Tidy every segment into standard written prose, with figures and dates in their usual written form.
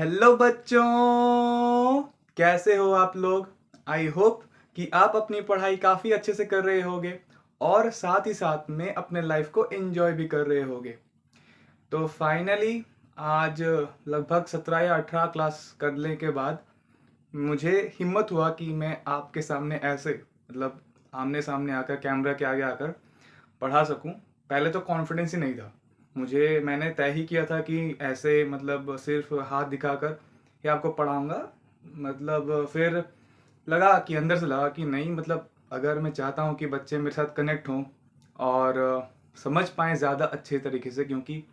Hello बच्चों, कैसे हो आप लोग। आई होप कि आप अपनी पढ़ाई काफ़ी अच्छे से कर रहे होगे और साथ ही साथ में अपने लाइफ को एंजॉय भी कर रहे होगे। तो फाइनली आज लगभग 17 या 18 क्लास करने के बाद मुझे हिम्मत हुआ कि मैं आपके सामने ऐसे मतलब आमने सामने आकर कैमरा के आगे आकर पढ़ा सकूं। पहले तो कॉन्फिडेंस ही नहीं था मुझे। मैंने तय ही किया था कि ऐसे मतलब सिर्फ हाथ दिखाकर ही आपको पढ़ाऊंगा। मतलब फिर लगा कि अंदर से लगा कि नहीं, मतलब अगर मैं चाहता हूँ कि बच्चे मेरे साथ कनेक्ट हों और समझ पाएँ ज़्यादा अच्छे तरीके से, क्योंकि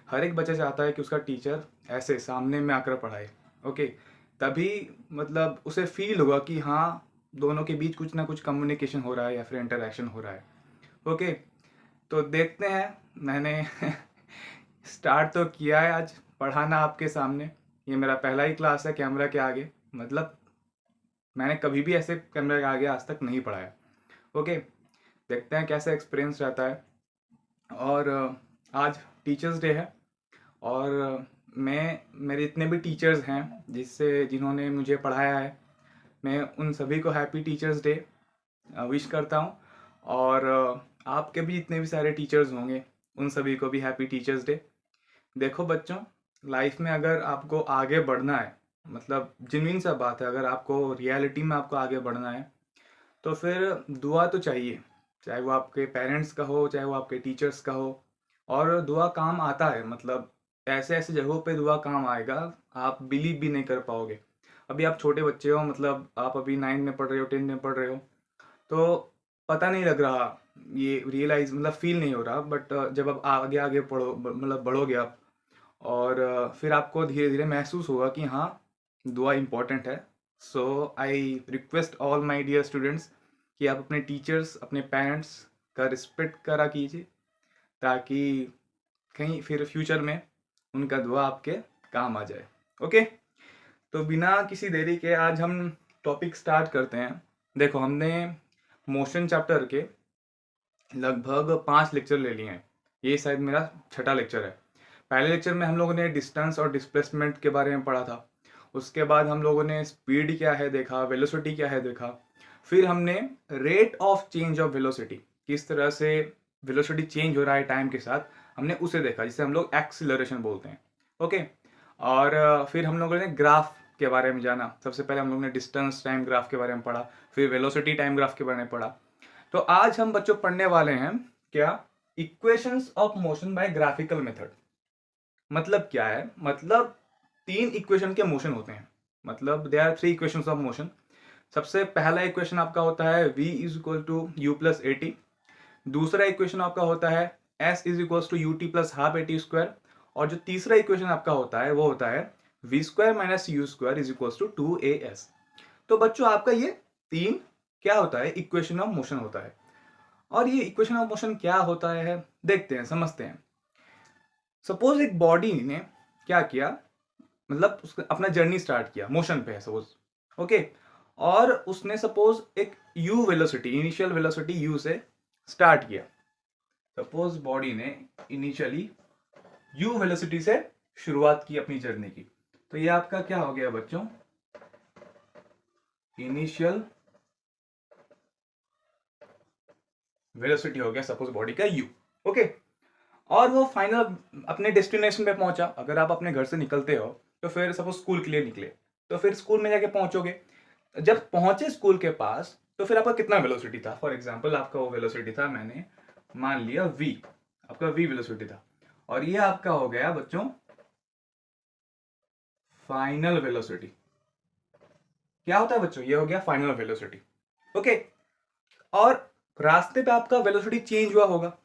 हर एक बच्चा चाहता है कि उसका टीचर ऐसे सामने में आकर पढ़ाए। ओके, तभी मतलब उसे फील होगा कि हाँ, दोनों के बीच कुछ ना कुछ कम्युनिकेशन हो रहा है या फिर इंटरेक्शन हो रहा है। ओके, तो देखते हैं। मैंने स्टार्ट तो किया है आज पढ़ाना आपके सामने। ये मेरा पहला ही क्लास है कैमरा के आगे। मतलब मैंने कभी भी ऐसे कैमरा के आगे आज तक नहीं पढ़ाया। ओके, देखते हैं कैसा एक्सपीरियंस रहता है। और आज टीचर्स डे है और मैं मेरे इतने भी टीचर्स हैं जिन्होंने मुझे पढ़ाया है, मैं उन सभी को हैप्पी टीचर्स डे विश करता हूँ। और आपके भी जितने भी सारे टीचर्स होंगे उन सभी को भी हैप्पी टीचर्स डे। देखो बच्चों, लाइफ में अगर आपको आगे बढ़ना है, मतलब जेन्युइन सा बात है, अगर आपको रियलिटी में आपको आगे बढ़ना है तो फिर दुआ तो चाहिए। चाहे वो आपके पेरेंट्स का हो, चाहे वो आपके टीचर्स का हो। और दुआ काम आता है, मतलब ऐसे ऐसे जगहों पे दुआ काम आएगा, आप बिलीव भी नहीं कर पाओगे। अभी आप छोटे बच्चे हो, मतलब आप अभी 9 में पढ़ रहे हो, 10 में पढ़ रहे हो, तो पता नहीं लग रहा, ये रियलाइज मतलब फील नहीं हो रहा। बट जब आप आगे आगे पढ़ो, मतलब बढ़ोगे आप, और फिर आपको धीरे धीरे महसूस होगा कि हाँ, दुआ इम्पोर्टेंट है। So I request all my dear students कि आप अपने टीचर्स, अपने पेरेंट्स का रिस्पेक्ट करा कीजिए, ताकि कहीं फिर फ्यूचर में उनका दुआ आपके काम आ जाए। ओके, तो बिना किसी देरी के आज हम टॉपिक स्टार्ट करते हैं। देखो, हमने मोशन चैप्टर के लगभग 5 लेक्चर ले लिए हैं। ये शायद मेरा छठा लेक्चर है। पहले लेक्चर में हम लोगों ने डिस्टेंस और डिस्प्लेसमेंट के बारे में पढ़ा था। उसके बाद हम लोगों ने स्पीड क्या है देखा, वेलोसिटी क्या है देखा। फिर हमने rate of change of velocity, किस तरह से वेलोसिटी चेंज हो रहा है टाइम के साथ, हमने उसे देखा, जिसे हम लोग एक्सीलरेशन बोलते हैं। ओके, और फिर हम लोगों ने ग्राफ के बारे में जाना। सबसे पहले हम लोगों ने डिस्टेंस टाइम ग्राफ के बारे में पढ़ा, फिर वेलोसिटी टाइम ग्राफ के बारे में पढ़ा। तो आज हम बच्चों पढ़ने वाले हैं क्या, equations of motion by graphical method. मतलब क्या है, मतलब 3 इक्वेशन के मोशन होते हैं, मतलब they are 3 equations of motion. सबसे पहला इक्वेशन आपका होता है v is equal to u plus a t. दूसरा इक्वेशन आपका होता है s is equal to u t plus half a t square. और जो तीसरा इक्वेशन आपका होता है वो होता है v square minus u square is equal to 2as। तो बच्चों, आपका ये 3 क्या होता है, इक्वेशन ऑफ मोशन होता है। और ये इक्वेशन ऑफ मोशन क्या होता है देखते हैं, समझते हैं। सपोज एक बॉडी ने क्या किया, मतलब उसने अपना जर्नी स्टार्ट किया, मोशन पे है सपोज। ओके, और उसने सपोज एक u velocity, initial velocity u से स्टार्ट किया। सपोज बॉडी ने इनिशियली u वेलोसिटी से शुरुआत की अपनी जर्नी की। तो ये आपका क्या हो गया बच्चों, इनिशियल वेलोसिटी हो गया सपोज बॉडी का u। ओके, और वो फाइनल अपने डेस्टिनेशन पे पहुंचा। अगर आप अपने घर से निकलते हो तो फिर सपोज स्कूल के लिए निकले, तो फिर स्कूल में जाके पहुंचोगे। जब पहुंचे स्कूल के पास तो फिर आपका कितना वेलोसिटी था, फॉर एग्जांपल आपका वो वेलोसिटी था, मैंने मान लिया v, आपका v वेलोसिटी था। और ये आपका हो गया बच्चों फाइनल वेलोसिटी। क्या होता है बच्चों, ये हो गया फाइनल वेलोसिटी। ओके, और रास्ते पे आपका वेलोसिटी चेंज हुआ होगा।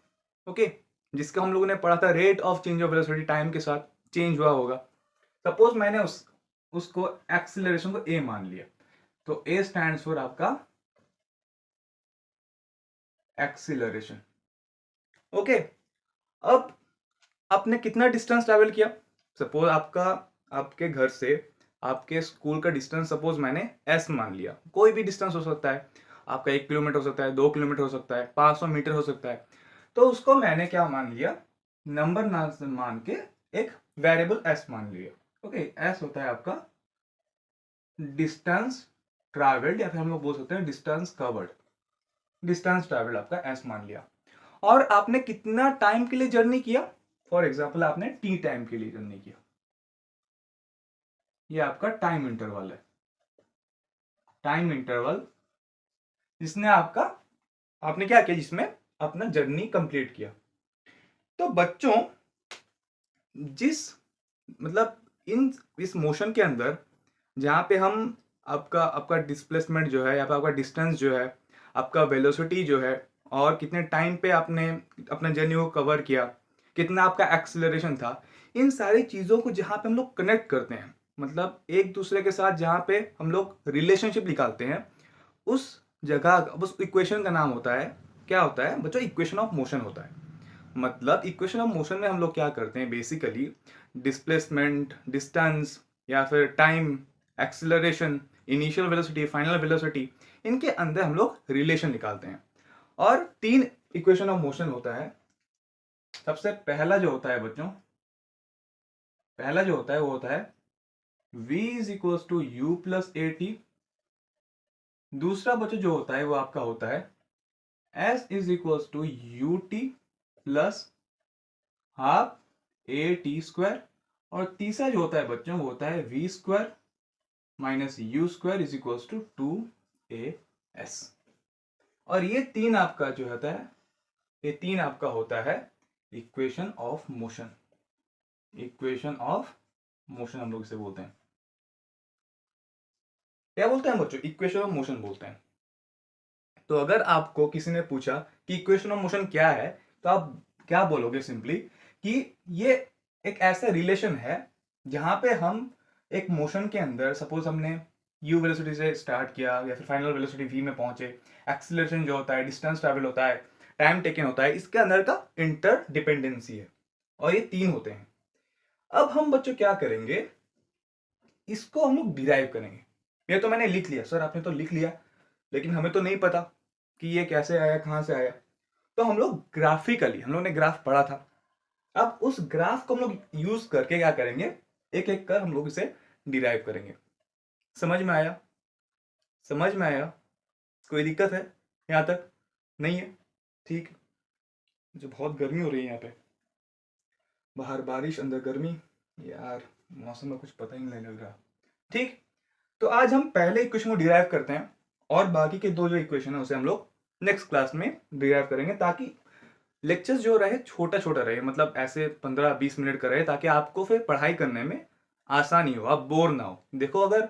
ओके, जिसका हम लोगों ने पढ़ा था rate of change of velocity time के साथ चेंज हुआ होगा। सपोज मैंने उसको एक्सीलरेशन को a मान लिया, तो a स्टैंड्स फॉर आपका एक्सीलरेशन। ओके, अब आपने कितना डिस्टेंस ट्रैवल किया। सपोज आपके घर से आपके स्कूल का डिस्टेंस सपोज मैंने s मान लिया। कोई भी डिस्टेंस हो सकता है, आपका 1 किलोमीटर हो सकता है, 2 किलोमीटर हो सकता है, 500 मीटर हो सकता है। तो उसको मैंने क्या मान लिया, नंबर मान के एक वेरिएबल s मान लिया। ओके, एस होता है आपका डिस्टेंस ट्रैवल्ड, या फिर हम लोग बोल सकते हैं डिस्टेंस कवर्ड। डिस्टेंस ट्रैवल्ड आपका एस मान लिया। और आपने कितना टाइम के लिए जर्नी किया, फॉर एग्जाम्पल आपने टी टाइम के लिए जर्नी किया, ये आपका टाइम इंटरवल है। टाइम इंटरवल जिसने आपका, आपने क्या किया, जिसमें अपना जर्नी कंप्लीट किया। तो बच्चों, जिस मतलब इन इस मोशन के अंदर जहाँ पे हम आपका आपका डिस्प्लेसमेंट जो है, या फिर आपका डिस्टेंस जो है, आपका वेलोसिटी जो है, और कितने टाइम पे आपने अपने जर्नी को कवर किया, कितना आपका एक्सेलरेशन था, इन सारी चीज़ों को जहाँ पे हम लोग कनेक्ट करते हैं, मतलब एक दूसरे के साथ जहाँ पे हम लोग रिलेशनशिप निकालते हैं, उस जगह, उस इक्वेशन का नाम होता है, क्या होता है बच्चों, इक्वेशन ऑफ मोशन होता है। मतलब इक्वेशन ऑफ मोशन में हम लोग क्या करते हैं, बेसिकली डिस्प्लेसमेंट, डिस्टेंस, या फिर time, acceleration, initial velocity, final velocity, इनके अंदर हम लोग रिलेशन निकालते हैं। और 3 इक्वेशन ऑफ मोशन होता है। सबसे पहला जो होता है बच्चों, पहला जो होता है वो होता है v is equal to u plus a t. दूसरा बच्चों जो होता है वो आपका होता है s is equal to u t plus half a t square. और तीसरा जो होता है बच्चों वो होता है v square minus u square is equal to 2as। और ये 3 आपका जो होता है, ये 3 आपका होता है equation of motion. Equation of motion हम लोग इसे बोलते हैं, क्या बोलते हैं बच्चों, इक्वेशन ऑफ मोशन बोलते हैं। तो अगर आपको किसी ने पूछा कि इक्वेशन ऑफ मोशन क्या है, तो आप क्या बोलोगे, सिंपली कि ये एक ऐसा रिलेशन है जहां पे हम एक मोशन के अंदर, सपोज हमने यू वेलोसिटी से स्टार्ट किया, या फिर फाइनल वेलोसिटी वी में पहुंचे, एक्सीलरेशन जो होता है, डिस्टेंस ट्रैवल होता है, टाइम टेकन होता है, इसके अंदर का इंटर डिपेंडेंसी है। और ये 3 होते हैं। अब हम बच्चों क्या करेंगे, इसको हम लोग डिराइव करेंगे। ये तो मैंने लिख लिया सर, आपने तो लिख लिया, लेकिन हमें तो नहीं पता कि ये कैसे आया, कहाँ से आया। तो हम लोग ग्राफिकली, हम लोग ने ग्राफ पढ़ा था, अब उस ग्राफ को हम लोग यूज करके क्या करेंगे, एक एक कर हम लोग इसे डिराइव करेंगे। समझ में आया? समझ में आया? कोई दिक्कत है यहाँ तक? नहीं है? ठीक। मुझे बहुत गर्मी हो रही है यहाँ पे, बाहर बारिश अंदर गर्मी, यार मौसम में कुछ पता ही नहीं लग रहा। ठीक, तो आज हम पहले इक्वेशन को डिराइव करते हैं, और बाकी के 2 जो इक्वेशन है उसे हम लोग नेक्स्ट क्लास में डिराइव करेंगे, ताकि लेक्चर्स जो रहे छोटा छोटा रहे, मतलब ऐसे 15-20 मिनट का रहे, ताकि आपको फिर पढ़ाई करने में आसानी हो, आप बोर ना हो। देखो, अगर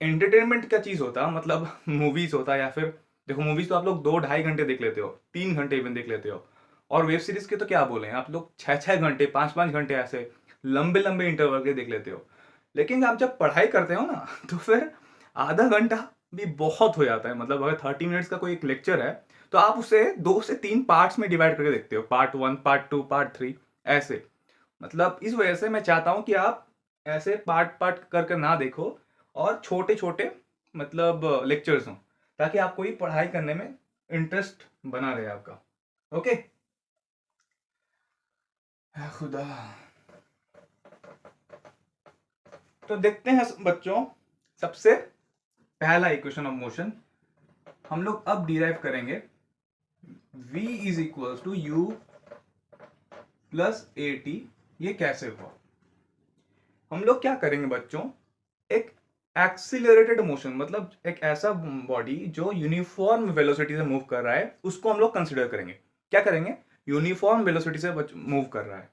एंटरटेनमेंट का चीज़ होता, मतलब मूवीज़ होता, या फिर देखो मूवीज़ तो आप लोग 2-2.5 घंटे देख लेते हो, 3 घंटे इवन देख लेते हो, और वेब सीरीज़ के तो क्या बोले, आप लोग 6-6 घंटे, 5-5 घंटे ऐसे लंबे लंबे इंटरवल के देख लेते हो। लेकिन आप जब पढ़ाई करते हो ना, तो फिर आधा घंटा भी बहुत हो जाता है। मतलब अगर 30 मिनट्स का कोई एक लेक्चर है, तो आप उसे 2 से 3 पार्ट्स में डिवाइड करके देखते हो, पार्ट 1, पार्ट 2, पार्ट 3, ऐसे। मतलब इस वजह से मैं चाहता हूँ कि आप ऐसे पार्ट पार्ट कर ना देखो, और छोटे छोटे मतलब लेक्चर्स हों, ताकि आपको ये पढ़ाई करने में इंटरेस्ट बना रहे आपका। ओके, खुदा। तो देखते हैं बच्चों, सबसे पहला इक्वेशन ऑफ मोशन हम लोग अब डिराइव करेंगे। v is equal to u plus a t. ये कैसे हुआ, हम लोग क्या करेंगे बच्चों, एक एक्सीलरेटेड मोशन, मतलब एक ऐसा बॉडी जो यूनिफॉर्म वेलोसिटी से मूव कर रहा है, उसको हम लोग कंसिडर करेंगे। क्या करेंगे, यूनिफॉर्म वेलोसिटी से मूव कर रहा है,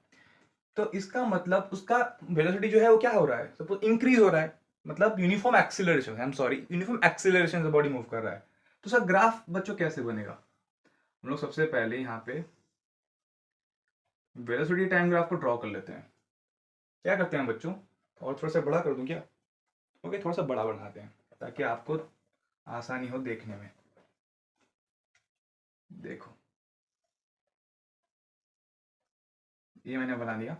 तो इसका मतलब उसका वेलोसिटी जो है वो क्या हो रहा है, सपोज इंक्रीज हो रहा है, मतलब uniform acceleration, I am sorry, uniform acceleration से बॉडी मूव कर रहा है। तो सर ग्राफ बच्चों कैसे बनेगा, हम लोग सबसे पहले यहाँ पे वेलोसिटी टाइम ग्राफ को ड्रॉ कर लेते हैं। क्या करते हैं बच्चों, और थोड़ा सा बड़ा कर दूं क्या? ओके, थोड़ा सा बड़ा बनाते हैं ताकि आपको आसानी हो देखने में। देखो, ये मैंने बना दिया।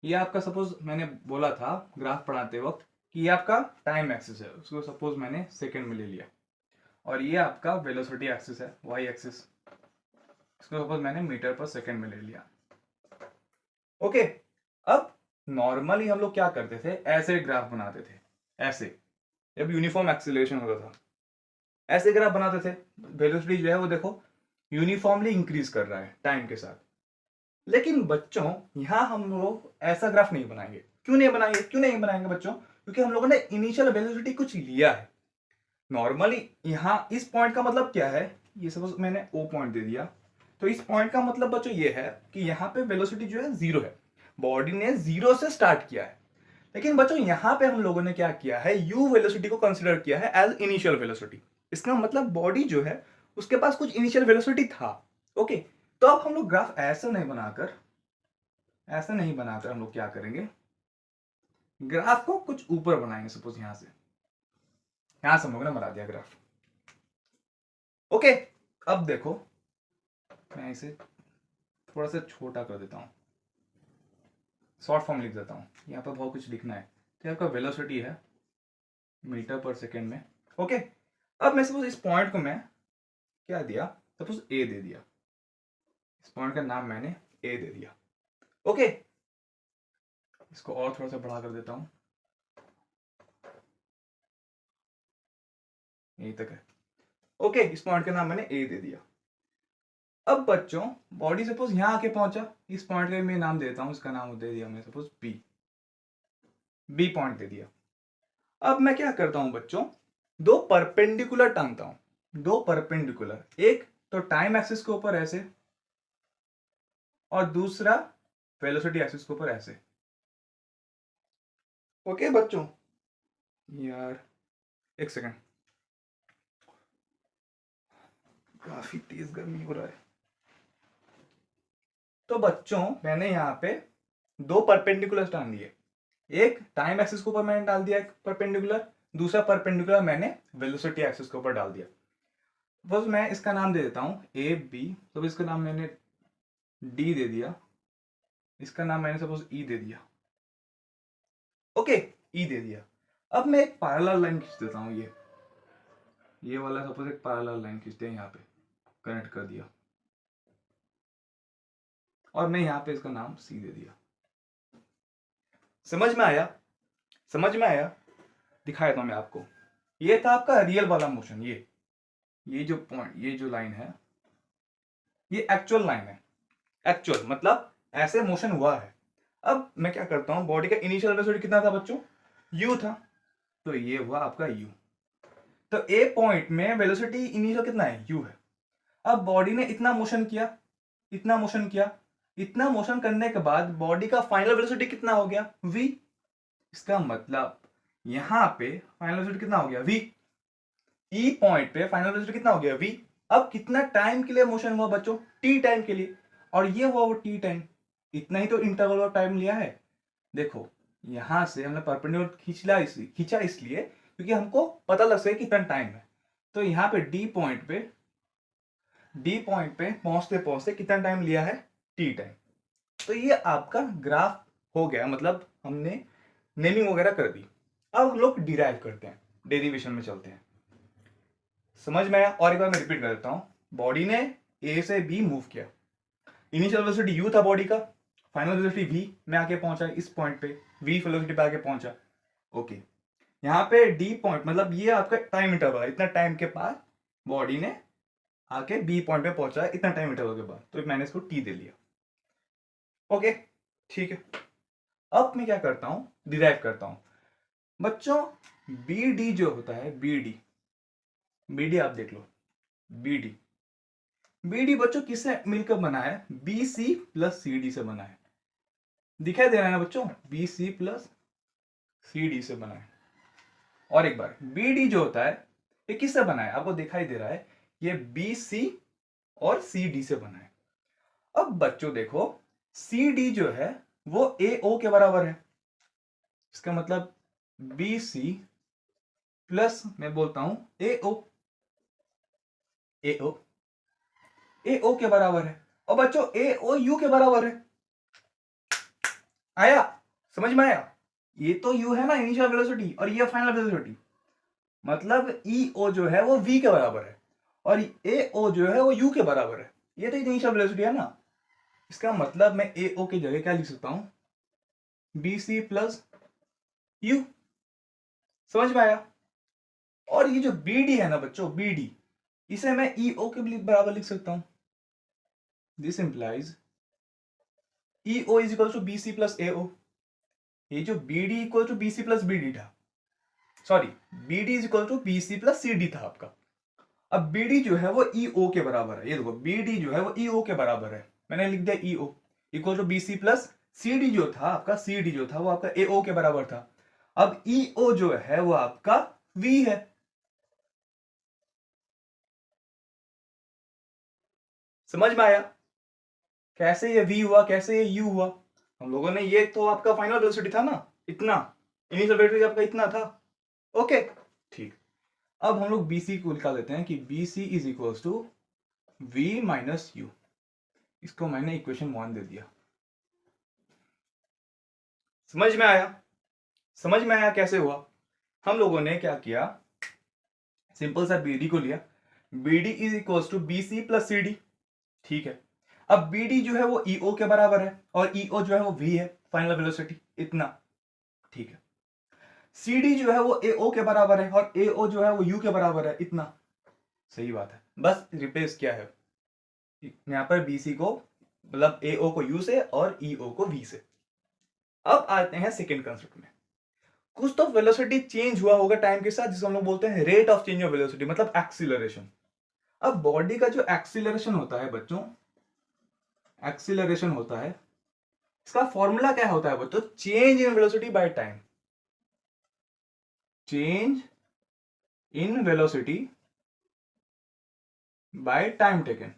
ये आपका, सपोज मैंने बोला था ग्राफ पढ़ाते वक्त कि ये आपका टाइम एक्सिस है, उसको सपोज मैंने सेकंड में ले लिया। और ये आपका वेलोसिटी एक्सिस है, वाई एक्सिस, इसको सपोज मैंने मीटर पर सेकंड में ले लिया। ओके, अब नॉर्मली हम लोग क्या करते थे, ऐसे ग्राफ बनाते थे, ऐसे, जब यूनिफॉर्म एक्सीलरेशन होता था ऐसे ग्राफ बनाते थे। वेलोसिटी जो है वो देखो यूनिफॉर्मली इंक्रीज कर रहा है टाइम के साथ। लेकिन बच्चों यहाँ हम लोग ऐसा ग्राफ नहीं बनाएंगे। क्यों नहीं बनाएंगे, क्यों नहीं बनाएंगे बच्चों? क्योंकि हम लोगों ने इनिशियल वेलोसिटी कुछ लिया है। नॉर्मली यहाँ इस पॉइंट का मतलब क्या है, ये सपोज मैंने ओ पॉइंट दे दिया, तो इस पॉइंट का मतलब बच्चों ये है कि यहाँ पे वेलोसिटी जो है जीरो है, बॉडी ने जीरो से स्टार्ट किया है। लेकिन बच्चों यहाँ पे हम लोगों ने क्या किया है, यू वेलोसिटी को कंसिडर किया है एज इनिशियल वेलोसिटी। इसका मतलब बॉडी जो है उसके पास कुछ इनिशियल वेलोसिटी था। ओके, तो अब हम लोग ग्राफ ऐसा नहीं बनाकर हम लोग क्या करेंगे, ग्राफ को कुछ ऊपर बनाएंगे। सपोज यहां से हम लोगों ने बना दिया ग्राफ। ओके, अब देखो मैं इसे थोड़ा सा छोटा कर देता हूं, शॉर्ट फॉर्म लिख देता हूं। यहाँ पर बहुत कुछ लिखना है। तो आपका वेलोसिटी है मीटर पर सेकेंड में। ओके, अब मैं सपोज इस पॉइंट को मैं क्या दिया, सपोज ए दे दिया, इस पॉइंट का नाम मैंने ए दे दिया। ओके, इसको और थोड़ा सा बड़ा कर देता हूं, यहीं तक है। ओके, इस पॉइंट का नाम मैंने ए दे दिया। अब बच्चों बॉडी सपोज यहां आके पहुंचा, इस पॉइंट का मैं नाम देता हूं, इसका नाम दे दिया मैं सपोज बी पॉइंट दे दिया। अब मैं क्या करता हूं बच्चों, दो परपेंडिकुलर टांगता हूं, दो परपेंडिकुलर, एक तो टाइम एक्सिस के ऊपर ऐसे और दूसरा वेलोसिटी एक्सिस के ऊपर ऐसे। ओके बच्चों, यार एक सेकंड, काफी तेज गर्मी हो रहा है। तो बच्चों मैंने यहाँ पे दो परपेंडिकुलर टांग दिए, एक टाइम एक्सिस के ऊपर मैंने डाल दिया एक परपेंडिकुलर, दूसरा परपेंडिकुलर मैंने वेलोसिटी एक्सिस के ऊपर डाल दिया। बस मैं इसका नाम दे देता हूँ ए बी, तो इसका नाम मैंने डी दे दिया, इसका नाम मैंने सपोज ई दे दिया। ओके, ई दे दिया। अब मैं एक पैरेलल लाइन खींच देता हूँ, ये वाला सपोज एक पैरेलल लाइन खींचते हैं, यहाँ पे कनेक्ट कर दिया और मैं यहाँ पे इसका नाम सी दे दिया। समझ में आया? समझ में आया? दिखा देता हूँ मैं आपको। ये था आपका रियल वाला मोशन, ये जो पॉइंट, ये जो लाइन है ये एक्चुअल लाइन है। एक्चुअल मतलब ऐसे मोशन हुआ है। अब मैं क्या करता हूं, बॉडी का इनिशियल वेलोसिटी कितना था बच्चों, u था, तो ये हुआ आपका u। तो ए पॉइंट में वेलोसिटी इनिशियल कितना है, u है। अब बॉडी ने इतना मोशन किया, इतना मोशन किया, इतना मोशन करने के बाद बॉडी का फाइनल वेलोसिटी कितना हो गया, v। इसका मतलब यहां पे फाइनल वेलोसिटी कितना हो गया, v। ई पॉइंट पे फाइनल वेलोसिटी कितना हो गया, v। अब कितना टाइम के लिए मोशन हुआ बच्चों, t टाइम के लिए, और ये हुआ वो t टाइम। इतना ही तो इंटरवल ऑफ टाइम लिया है। देखो यहां से हमने परपेंडिकुलर खींचा इसलिए क्योंकि हमको पता लग सके कितना टाइम है। तो यहाँ पे डी पॉइंट पे पहुंचते पहुंचते कितना टाइम लिया है, टी टाइम। तो ये आपका ग्राफ हो गया, मतलब हमने नेमिंग वगैरह कर दी। अब हम लोग डिराइव करते हैं, डेरिवेशन में चलते हैं। समझ में आया? और एक बार मैं रिपीट कर देता हूं। बॉडी ने ए से बी मूव किया, इनिशियल वेलोसिटी यू था बॉडी का, फाइनल वेलोसिटी वी में आके पहुंचा इस पॉइंट पे, वी वेलोसिटी पे आके पहुंचा। ओके, यहाँ पे डी पॉइंट मतलब ये आपका टाइम इंटरवल है, इतना टाइम के बाद बॉडी ने आके बी पॉइंट पे पहुंचा है, इतना टाइम इंटरवल के बाद, तो मैंने इसको टी दे लिया। ओके ठीक है, अब मैं क्या करता हूं, डिराइव करता हूं बच्चों। बी डी जो होता है, बी डी आप देख लो, बी डी बच्चों किससे मिलकर बना है, B C plus C D से बना है। दिखाई दे रहा है ना बच्चों, B C plus C D से बना है। और एक बार बी डी जो होता है ये किससे बना है, आपको दिखाई दे रहा है, ये बी सी और सी डी से बना है। अब बच्चों देखो सी डी जो है वो ए ओ के बराबर है। इसका मतलब बी सी प्लस मैं बोलता हूं ए ओ, ए ओ के बराबर है। और बच्चों ए ओ यू के बराबर है। आया? समझ में आया? ये तो u है ना इनिशियल वेलोसिटी, और ये फाइनल वेलोसिटी, मतलब ई ओ जो है वो v के बराबर है और ए ओ जो है वो u के बराबर है। ये तो इनिशियल वेलोसिटी है ना। इसका मतलब मैं ए ओ की जगह क्या लिख सकता हूं, बी सी प्लस यू। समझ में आया? और ये जो बी डी है ना बच्चों, बी डी, इसे मैं ई ओ के बराबर लिख सकता हूं। This implies E O is equal to B C plus A O. ये जो B D equal to B C plus B D था, sorry, B D is equal to B C plus C D था आपका। अब B D जो है वो ई ओ के बराबर है। ये देखो, बी डी जो है वो ई ओ के बराबर है। मैंने लिख दिया E O equal to B C plus C D. जो था आपका सी डी जो था वो आपका ए ओ के बराबर था। अब ई ओ जो है वो आपका वी है। समझ में आया कैसे ये v हुआ, कैसे ये u हुआ? हम लोगों ने, ये तो आपका फाइनल वेलोसिटी था ना, इतना इनिशियल वेलोसिटी आपका इतना था। ओके ठीक। अब हम लोग bc को निकाल लेते हैं कि bc is equals to v minus u. इसको मैंने इक्वेशन 1 दे दिया। समझ में आया? समझ में आया कैसे हुआ? हम लोगों ने क्या किया, सिंपल सा bd को लिया। bd is equals to bc plus cd। ठीक है, अब बी डी जो है वो ई ओ के बराबर है और ई ओ जो है वो वी है, फाइनल वेलोसिटी इतना। ठीक है, सी डी जो है वो ए ओ के बराबर है और ए ओ जो है वो यू के बराबर है, इतना। सही बात है, बस रिप्लेस किया है यहां पर बी सी को, मतलब ए ओ को यू से और ई ओ को वी से। अब आते हैं सेकेंड कंसेप्ट में। कुछ तो वेलोसिटी चेंज हुआ होगा टाइम के साथ, जिसको हम लोग बोलते हैं rate of change of velocity, मतलब एक्सीलरेशन। अब बॉडी का जो एक्सीलरेशन होता है बच्चों, एक्सीलरेशन होता है, इसका फॉर्मूला क्या होता है बच्चों? Change in velocity by time. Change in velocity bye time taken,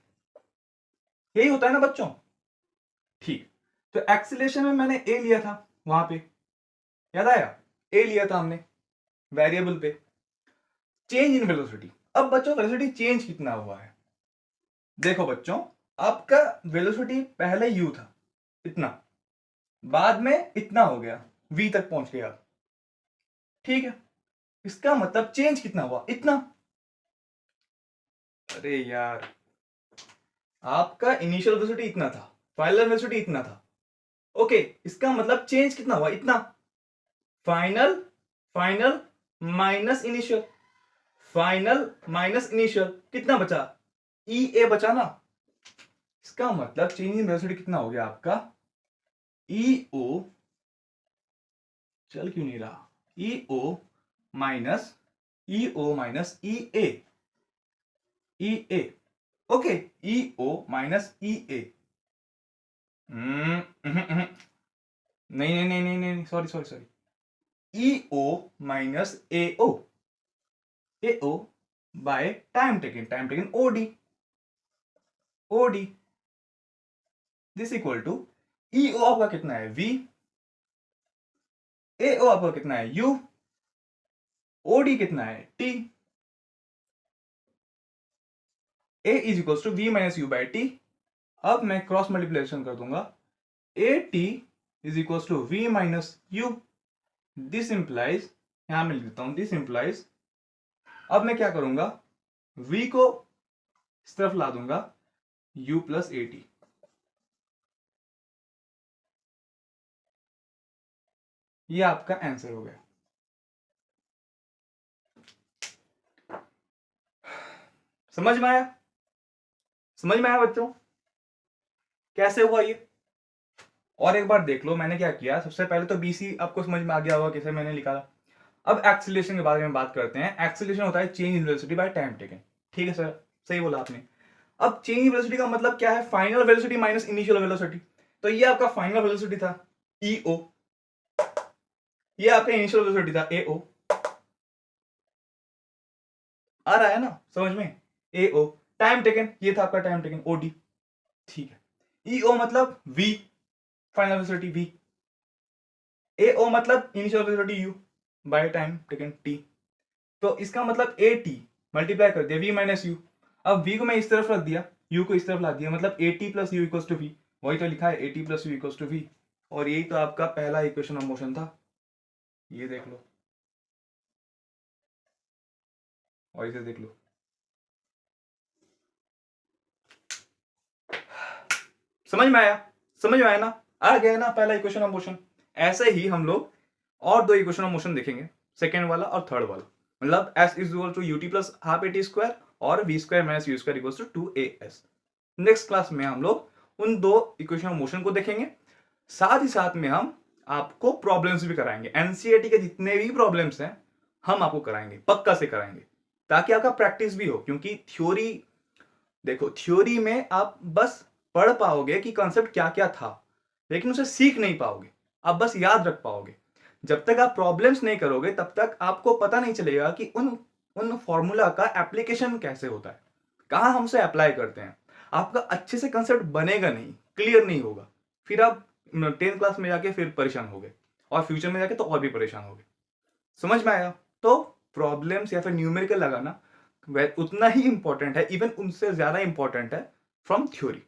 यही होता है ना बच्चों? ठीक, तो एक्सीलरेशन में मैंने ए लिया था वहां पे, याद आया? ए लिया था हमने वेरिएबल पे। चेंज इन वेलोसिटी, अब बच्चों वेलोसिटी चेंज कितना हुआ है? देखो बच्चों, आपका वेलोसिटी पहले यू था इतना, बाद में इतना हो गया, वी तक पहुंच गया। ठीक है, इसका मतलब चेंज कितना हुआ? इतना। अरे यार, आपका इनिशियल वेलोसिटी इतना था, फाइनल वेलोसिटी इतना था। ओके, इसका मतलब चेंज कितना हुआ? इतना। Final, final minus initial, final minus initial, कितना बचा? ई ए बचा ना। इसका मतलब चेंज इन वेलोसिटी कितना हो गया आपका? ई ओ, चल क्यों नहीं रहा, E O minus E A, E A. Okay, E O minus E A. नहीं नहीं नहीं नहीं नहीं, sorry sorry sorry, E O minus A O by time taken O D. This equal to E O आपका कितना है? We. ए ओ आपका कितना है? यू। ओ डी कितना है? T. A is equal to v minus u by t. अब मैं क्रॉस मल्टीप्लिकेशन कर दूंगा, a t is equal to v minus u. This implies, यहां मैं लिख देता हूं, दिस इंप्लाइज, अब मैं क्या करूंगा, v को इस तरफ ला दूंगा, u प्लस ए टी। ये आपका आंसर हो गया। समझ में आया? समझ में आया बच्चों कैसे हुआ ये? और एक बार देख लो मैंने क्या किया। सबसे पहले तो बीसी आपको समझ में आ गया होगा कैसे मैंने निकाला। अब एक्सीलरेशन के बारे में बात करते हैं। एक्सीलरेशन होता है change in velocity bye time taken. ठीक है सर, सही बोला आपने। अब चेंज इन वेलोसिटी का मतलब क्या है? Final velocity minus initial velocity. तो ये आपका फाइनल वेलोसिटी था ई ओ, ये आपका इनिशियल वेलोसिटी था ए ओ। आ रहा है ना समझ में? ए ओ, टाइम टेकन, ये था आपका टाइम टेकन ओ डी। ठीक है, ई ओ मतलब वी, फाइनल वेलोसिटी वी। ए ओ मतलब initial velocity you bye time taken T. तो इसका मतलब ए टी मल्टीप्लाई कर दिया वी माइनस यू। अब वी को मैं इस तरफ रख दिया, यू को इस तरफ ला दिया, मतलब a t plus u equals to v. वही तो लिखा है, a t plus u equals to v. और यही तो आपका पहला इक्वेशन ऑफ मोशन था, ये देख लो और इसे देख लो। समझ में आया? समझ में आया ना? आ गया ना पहला इक्वेशन ऑफ मोशन। ऐसे ही हम लोग और दो इक्वेशन ऑफ मोशन देखेंगे, सेकेंड वाला और थर्ड वाला। मतलब s is equal to ut plus half at square और v square minus u square equals to 2as। Next class में हम लोग उन दो इक्वेशन ऑफ मोशन को देखेंगे, साथ ही साथ में हम आपको प्रॉब्लम्स भी कराएंगे। एनसीईआरटी के जितने भी प्रॉब्लम्स हैं हम आपको कराएंगे, पक्का से कराएंगे, ताकि आपका प्रैक्टिस भी हो। क्योंकि थ्योरी, देखो थ्योरी में आप बस पढ़ पाओगे कि कॉन्सेप्ट क्या क्या था, लेकिन उसे सीख नहीं पाओगे, आप बस याद रख पाओगे। जब तक आप प्रॉब्लम्स नहीं करोगे तब तक आपको पता नहीं चलेगा कि उन फॉर्मूला का एप्लीकेशन कैसे होता है, कहाँ हम उसे अप्लाई करते हैं। आपका अच्छे से कंसेप्ट बनेगा नहीं, क्लियर नहीं होगा, फिर आप 10th क्लास में जाके फिर परेशान हो गए और फ्यूचर में जाके तो और भी परेशान हो गए। समझ में आया? तो प्रॉब्लम्स या फिर न्यूमेरिकल लगाना उतना ही इंपॉर्टेंट है, इवन उनसे ज्यादा इंपॉर्टेंट है फ्रॉम थ्योरी।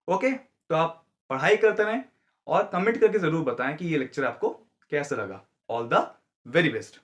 ओके, तो आप पढ़ाई करते रहें और कमेंट करके जरूर बताएं कि ये लेक्चर आपको कैसा लगा। All the very best.